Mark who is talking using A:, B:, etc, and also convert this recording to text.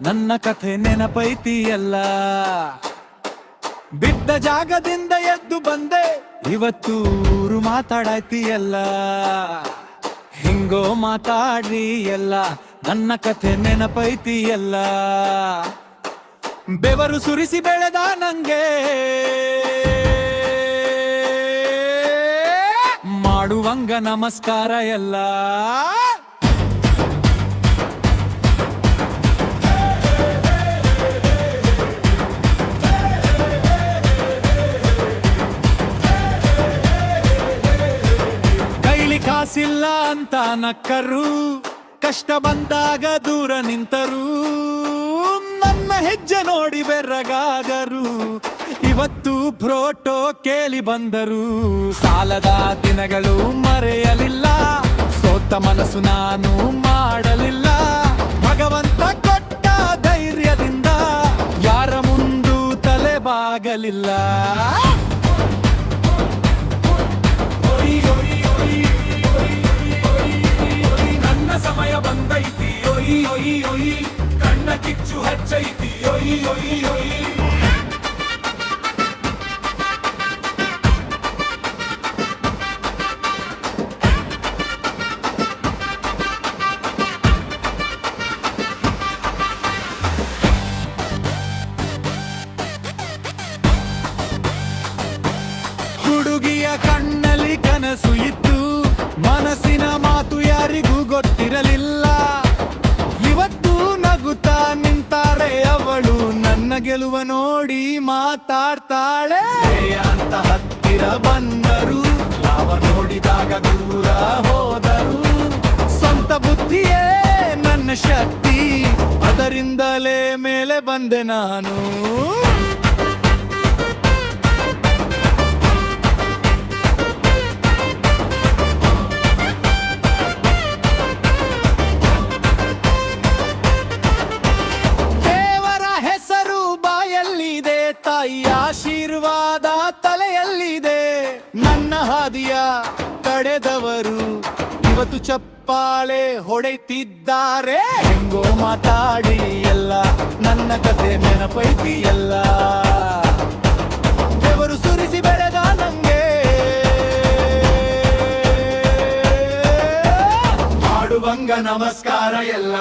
A: ನನ್ನ ಕಥೆ ನೆನಪೈತಿಯಲ್ಲ. ಬಿದ್ದ ಜಾಗದಿಂದ ಎದ್ದು ಬಂದೆ, ಇವತ್ತು ಊರು ಮಾತಾಡೈತಿಯಲ್ಲ. ಹಿಂಗೋ ಮಾತಾಡ್ರಿ ಎಲ್ಲ, ನನ್ನ ಕಥೆ ನೆನಪೈತಿಯಲ್ಲ. ಬೆವರು ಸುರಿಸಿ ಬೆಳೆದ ನಂಗೆ ಮಾಡುವಂಗ ನಮಸ್ಕಾರ ಎಲ್ಲ. ಕೈಲಿ ಕಾಸಿಲ್ಲ ಅಂತ ನಕ್ಕರು, ಕಷ್ಟ ಬಂದಾಗ ದೂರ ನಿಂತರು. ನನ್ನ ಹೆಜ್ಜೆ ನೋಡಿ ಬೆರ್ರಗಾಗರು, ಇವತ್ತು ಪ್ರೋಟೋ ಕೇಳಿ ಬಂದರು. ಸಾಲದ ದಿನಗಳು ಮರೆಯಲಿಲ್ಲ, ಸೋತ ಮನಸ್ಸು ನಾನು ಮಾಡಲಿಲ್ಲ. ಭಗವಂತ ಕೊಟ್ಟ ಧೈರ್ಯದಿಂದ ಯಾರ ಮುಂದೂ ತಲೆ ಬಾಗಲಿಲ್ಲ. ನನ್ನ ಸಮಯ ಬಂದೈತಿ, ಒಯ್ ಒಯ್ ಒಯ್, ಕಣ್ಣ ಕಿಚ್ಚು ಹಚ್ಚೈತಿ, ಒಯ್ ಒಯ್ ಒಯ್. ಹುಡುಗಿಯ ಕಣ್ಣಲ್ಲಿ ಕನಸು ಇತ್ತು, ಮನಸ್ಸಿನ ಮಾತು ಯಾರಿಗೂ ಗೊತ್ತಿರಲಿಲ್ಲ. ಇವತ್ತು ನಗುತ್ತಾ ನಿಂತಾರೆ ಅವಳು, ನನ್ನ ಗೆಲುವ ನೋಡಿ ಮಾತಾಡ್ತಾಳೆ ಅಂತ. ಹತ್ತಿರ ಬಂದರು, ಯಾವ ನೋಡಿದಾಗ ದೂರ ಹೋದರು. ಸ್ವಂತ ಬುದ್ಧಿಯೇ ನನ್ನ ಶಕ್ತಿ, ಅದರಿಂದಲೇ ಮೇಲೆ ಬಂದೆ ನಾನು. ತಾಯಿಯ ಆಶೀರ್ವಾದ ತಲೆಯಲ್ಲಿದೆ, ನನ್ನ ಹಾದಿಯ ತಡೆದವರು ಇವತ್ತು ಚಪ್ಪಾಳೆ ಹೊಡೆತಿದ್ದಾರೆ. ಹೆಂಗೋ ಮಾತಾಡಿ ಎಲ್ಲ, ನನ್ನ ಕಥೆ ನೆನಪೈತಿ ಎಲ್ಲ. ಬೆವರು ಸುರಿಸಿ ಬೆಳೆದ ನಂಗೆ ಮಾಡುವಂಗ ನಮಸ್ಕಾರ ಎಲ್ಲ.